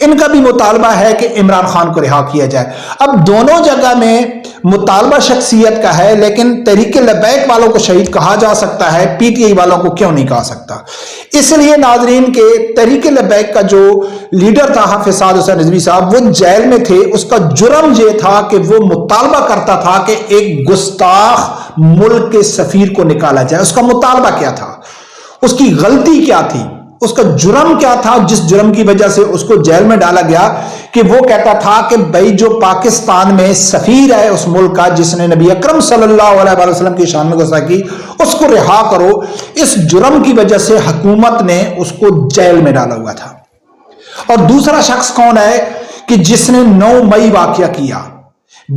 ان کا بھی مطالبہ ہے کہ عمران خان کو رہا کیا جائے۔ اب دونوں جگہ میں مطالبہ شخصیت کا ہے، لیکن تحریک لبیک والوں کو شہید کہا جا سکتا ہے، پی ٹی آئی والوں کو کیوں نہیں کہا سکتا؟ اس لیے ناظرین کے تحریک لبیک کا جو لیڈر تھا حافظ سعد حسین رضوی صاحب، وہ جیل میں تھے۔ اس کا جرم یہ تھا کہ وہ مطالبہ کرتا تھا کہ ایک گستاخ ملک کے سفیر کو نکالا جائے۔ اس کا مطالبہ کیا تھا؟ اس کی غلطی کیا تھی؟ اس کا جرم کیا تھا جس جرم کی وجہ سے اس کو جیل میں ڈالا گیا؟ کہ وہ کہتا تھا کہ بھائی جو پاکستان میں سفیر ہے اس ملک کا، جس نے نبی اکرم صلی اللہ علیہ وسلم کی شان میں گستاخی کی، اس کو رہا کرو۔ اس جرم کی وجہ سے حکومت نے اس کو جیل میں ڈالا ہوا تھا۔ اور دوسرا شخص کون ہے کہ جس نے 9 مئی واقعہ کیا،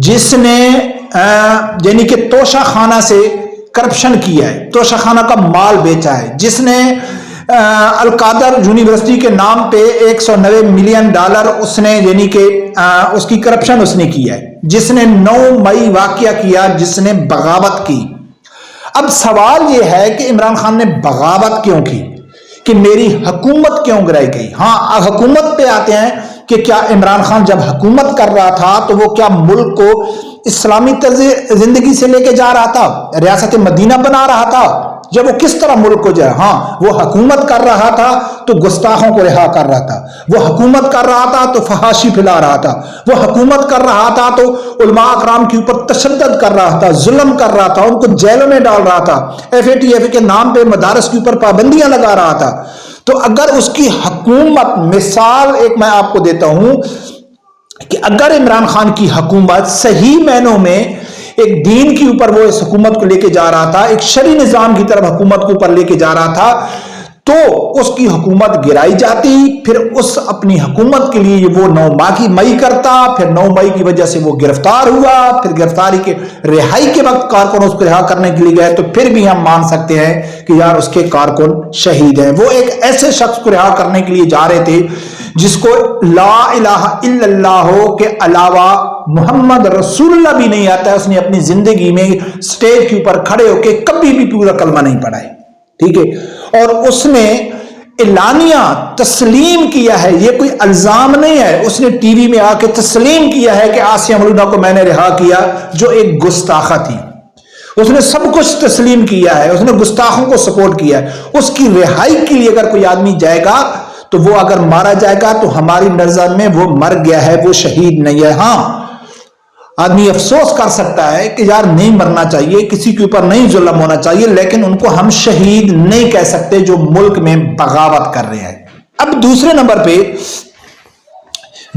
جس نے یعنی کہ توشہ خانہ سے کرپشن کیا ہے، توشہ خانہ کا مال بیچا ہے، جس نے القادر یونیورسٹی کے نام پہ $190 ملین اس نے یعنی کہ اس کی کرپشن اس نے کی ہے، جس نے 9 مئی واقعہ کیا، جس نے بغاوت کی۔ اب سوال یہ ہے کہ عمران خان نے بغاوت کیوں کی، کہ میری حکومت کیوں گرائی گئی؟ ہاں، حکومت پہ آتے ہیں کہ کیا عمران خان جب حکومت کر رہا تھا تو وہ کیا ملک کو اسلامی طرز زندگی سے لے کے جا رہا تھا، ریاست مدینہ بنا رہا تھا؟ جب وہ کس طرح ملک کو جائے؟ ہاں، وہ حکومت کر رہا تھا تو گستاخوں کو رہا کر رہا تھا، وہ حکومت کر رہا تھا تو فحاشی پھیلا رہا تھا، وہ حکومت کر رہا تھا تو علماء اکرام کے اوپر تشدد کر رہا تھا، ظلم کر رہا تھا، ان کو جیلوں میں ڈال رہا تھا، FATF کے نام پہ مدارس کے اوپر پابندیاں لگا رہا تھا۔ تو اگر اس کی حکومت، مثال ایک میں آپ کو دیتا ہوں کہ اگر عمران خان کی حکومت صحیح معنوں میں ایک دین کے اوپر وہ اس حکومت کو لے کے جا رہا تھا، ایک شرعی نظام کی طرف حکومت کو اوپر لے کے جا رہا تھا، تو اس کی حکومت گرائی جاتی، پھر اس اپنی حکومت کے لیے وہ 9 مئی کرتا، پھر 9 مئی کی وجہ سے وہ گرفتار ہوا، پھر گرفتاری کے رہائی کے وقت کارکن اس کو رہا کرنے کے لیے گئے، تو پھر بھی ہم مان سکتے ہیں کہ یار اس کے کارکن شہید ہیں۔ وہ ایک ایسے شخص کو رہا کرنے کے لیے جا رہے تھے جس کو لا الہ الا اللہ کے علاوہ محمد رسول اللہ بھی نہیں آتا ہے، اس نے اپنی زندگی میں سٹیج کے اوپر کھڑے ہو کے کبھی بھی پورا کلمہ نہیں پڑھا ہے، ٹھیک ہے؟ اور اس نے اعلانیہ تسلیم کیا ہے، یہ کوئی الزام نہیں ہے، اس نے ٹی وی میں آ کے تسلیم کیا ہے کہ آسیہ مولودہ کو میں نے رہا کیا، جو ایک گستاخہ تھی۔ اس نے سب کچھ تسلیم کیا ہے، اس نے گستاخوں کو سپورٹ کیا ہے۔ اس کی رہائی کے لیے اگر کوئی آدمی جائے گا تو وہ اگر مارا جائے گا تو ہماری نظر میں وہ مر گیا ہے، وہ شہید نہیں ہے۔ ہاں، آدمی افسوس کر سکتا ہے کہ یار نہیں مرنا چاہیے، کسی کے اوپر نہیں ظلم ہونا چاہیے، لیکن ان کو ہم شہید نہیں کہہ سکتے جو ملک میں بغاوت کر رہے ہیں۔ اب دوسرے نمبر پہ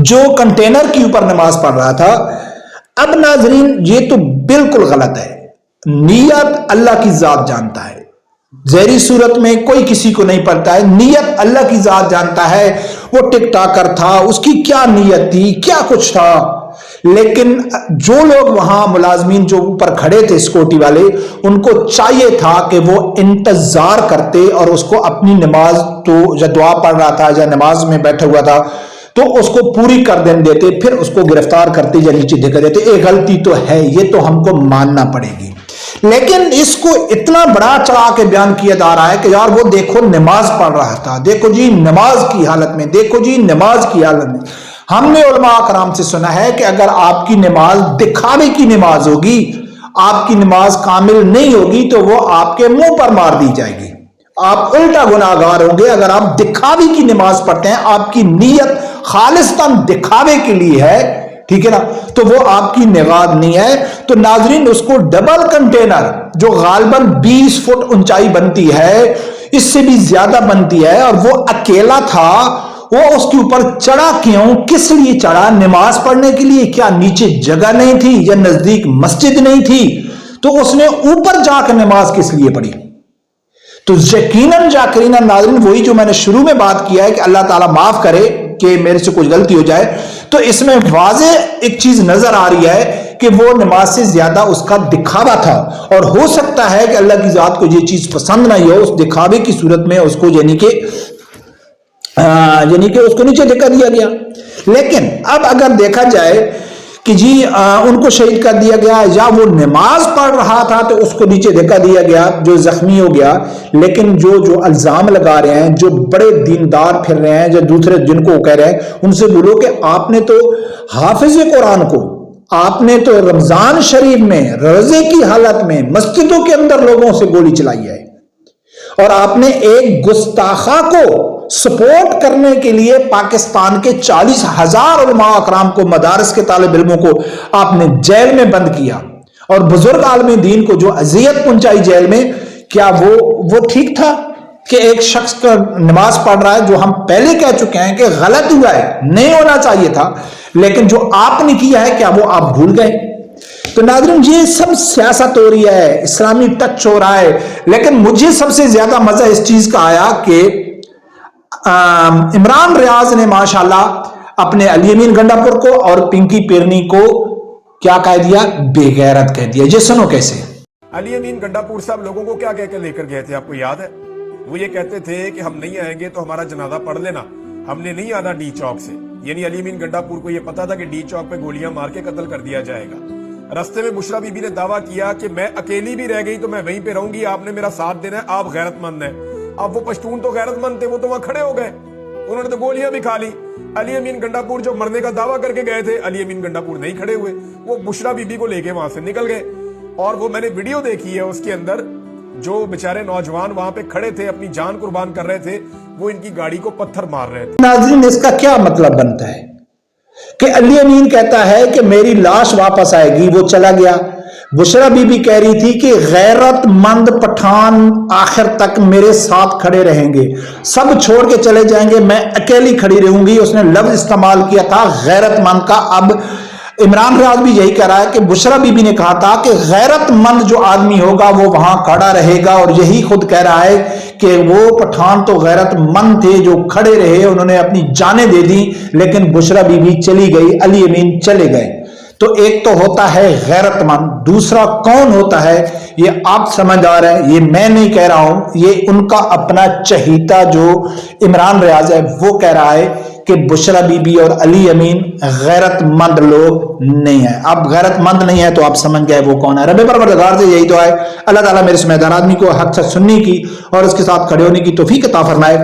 جو کنٹینر کے اوپر نماز پڑھ رہا تھا، اب ناظرین یہ تو بالکل غلط ہے۔ نیت اللہ کی ذات جانتا ہے، ظاہری صورت میں کوئی کسی کو نہیں پڑتا ہے، نیت اللہ کی ذات جانتا ہے۔ وہ ٹک ٹاکر تھا، اس کی کیا نیت تھی، کیا کچھ تھا، لیکن جو لوگ وہاں ملازمین جو اوپر کھڑے تھے سیکورٹی والے، ان کو چاہیے تھا کہ وہ انتظار کرتے اور اس کو اپنی نماز تو یا دعا پڑھ رہا تھا یا نماز میں بیٹھا ہوا تھا تو اس کو پوری کر دیتے، پھر اس کو گرفتار کرتے یا نیچے دھکا دیتے۔ ایک غلطی تو ہے، یہ تو ہم کو ماننا پڑے گی، لیکن اس کو اتنا بڑا چڑھا کے بیان کیا جا رہا ہے کہ یار وہ دیکھو نماز پڑھ رہا تھا، دیکھو جی نماز کی حالت میں، دیکھو جی نماز کی حالت میں۔ ہم نے علماء کرام سے سنا ہے کہ اگر آپ کی نماز دکھاوے کی نماز ہوگی، آپ کی نماز کامل نہیں ہوگی تو وہ آپ کے منہ پر مار دی جائے گی، آپ الٹا گناہگار ہوں گے۔ اگر آپ دکھاوے کی نماز پڑھتے ہیں، آپ کی نیت خالصتاً دکھاوے کے لیے ہے، ٹھیک ہے نا، تو وہ آپ کی نماز نہیں ہے۔ تو ناظرین اس کو ڈبل کنٹینر جو غالباً 20 فٹ اونچائی بنتی ہے، اس سے بھی زیادہ بنتی ہے، اور وہ اکیلا تھا، وہ اس کے اوپر چڑھا کیوں، کس لیے چڑھا؟ نماز پڑھنے کے لیے؟ کیا نیچے جگہ نہیں تھی یا نزدیک مسجد نہیں تھی؟ تو اس نے اوپر جا کر نماز کس لیے پڑھی؟ تو یقیناً ناظرین وہی جو میں نے شروع میں بات کیا ہے کہ اللہ تعالیٰ معاف کرے کہ میرے سے کچھ غلطی ہو جائے، تو اس میں واضح ایک چیز نظر آ رہی ہے کہ وہ نماز سے زیادہ اس کا دکھاوا تھا، اور ہو سکتا ہے کہ اللہ کی ذات کو یہ چیز پسند نہ ہو، اس دکھاوے کی صورت میں اس کو یعنی کہ اس کو نیچے دھکا دیا گیا۔ لیکن اب اگر دیکھا جائے کہ جی ان کو شہید کر دیا گیا، یا وہ نماز پڑھ رہا تھا تو اس کو نیچے دھکا دیا گیا جو زخمی ہو گیا. لیکن جو الزام لگا رہے ہیں، جو بڑے دیندار پھر رہے ہیں، جو دوسرے جن کو کہہ رہے ہیں، ان سے بولو کہ آپ نے تو حافظ قرآن کو، آپ نے تو رمضان شریف میں روزے کی حالت میں مسجدوں کے اندر لوگوں سے گولی چلائی ہے، اور آپ نے ایک گستاخہ کو سپورٹ کرنے کے لیے پاکستان کے 40,000 علماء اکرام کو، مدارس کے طالب علموں کو آپ نے جیل میں بند کیا، اور بزرگ عالم دین کو جو اذیت پہنچائی جیل میں. کیا وہ ٹھیک تھا کہ ایک شخص کا نماز پڑھ رہا ہے، جو ہم پہلے کہہ چکے ہیں کہ غلط ہوا ہے، نہیں ہونا چاہیے تھا، لیکن جو آپ نے کیا ہے کیا وہ آپ بھول گئے؟ تو ناظرین، یہ سب سیاست ہو رہی ہے، اسلامی ٹچ ہو رہا ہے. لیکن مجھے سب سے زیادہ مزہ اس چیز کا آیا کہ عمران ریاض نے ماشاءاللہ اپنے علی امین گنڈا پور کو اور پنکی پیرنی کو کیا کہہ دیا؟ بے غیرت کہہ دیا. یہ سنو کیسے. علی امین گنڈا پور صاحب لوگوں کو کیا کہہ کے لے کر گئے تھے، آپ کو یاد ہے؟ وہ یہ کہتے تھے کہ ہم نہیں آئیں گے تو ہمارا جنازہ پڑھ لینا، ہم نے نہیں آنا ڈی چوک سے. یعنی علی امین گنڈا پور کو یہ پتا تھا کہ ڈی چوک پہ گولیاں مار کے قتل کر دیا جائے گا. رستے میں بشرا بی بی نے دعویٰ کیا کہ میں اکیلی بھی رہ گئی تو میں وہیں پہ رہوں گی، آپ نے میرا ساتھ دینا ہے، آپ غیرت مند ہیں. اب وہ پشتون تو غیرت مند تھے، وہ تو وہاں کھڑے ہو گئے، انہوں نے تو گولیاں بھی کھا لی. علی امین گنڈا پور جو مرنے کا دعویٰ کر کے گئے تھے، علی امین گنڈا پور نہیں کھڑے ہوئے، وہ بشرا بی بی کو لے کے وہاں سے نکل گئے. اور وہ میں نے ویڈیو دیکھی ہے، اس کے اندر جو بیچارے نوجوان وہاں پہ کھڑے تھے اپنی جان قربان کر رہے تھے، وہ ان کی گاڑی کو پتھر مار رہے تھے. ناظرین، اس کا کیا مطلب بنتا ہے کہ علی امین کہتا ہے کہ میری لاش واپس آئے گی، وہ چلا گیا. بشرا بی بی کہہ رہی تھی کہ غیرت مند پٹھان آخر تک میرے ساتھ کھڑے رہیں گے، سب چھوڑ کے چلے جائیں گے، میں اکیلی کھڑی رہوں گی. اس نے لفظ استعمال کیا تھا غیرت مند کا. اب عمران ریاض بھی یہی کہہ رہا ہے کہ بشرا بی بی نے کہا تھا کہ غیرت مند جو آدمی ہوگا وہ وہاں کھڑا رہے گا، اور یہی خود کہہ رہا ہے کہ وہ پٹھان تو غیرت مند تھے جو کھڑے رہے، انہوں نے اپنی جانیں دے دی. لیکن بشرا بی بی چلی گئی، علی امین چلے گئے. تو ایک تو ہوتا ہے غیرت مند، دوسرا کون ہوتا ہے یہ آپ سمجھدار ہیں، یہ میں نہیں کہہ رہا ہوں، یہ ان کا اپنا چہیتا جو عمران ریاض ہے وہ کہہ رہا ہے کہ بشرا بی بی اور علی امین غیرت مند لوگ نہیں ہیں. اب غیرت مند نہیں ہے تو آپ سمجھ گئے وہ کون ہے. رب پروردگار سے یہی دعا ہے، اللہ تعالیٰ میرے سمیدان آدمی کو حق سے سننے کی اور اس کے ساتھ کھڑے ہونے کی توفیق عطا فرمائے.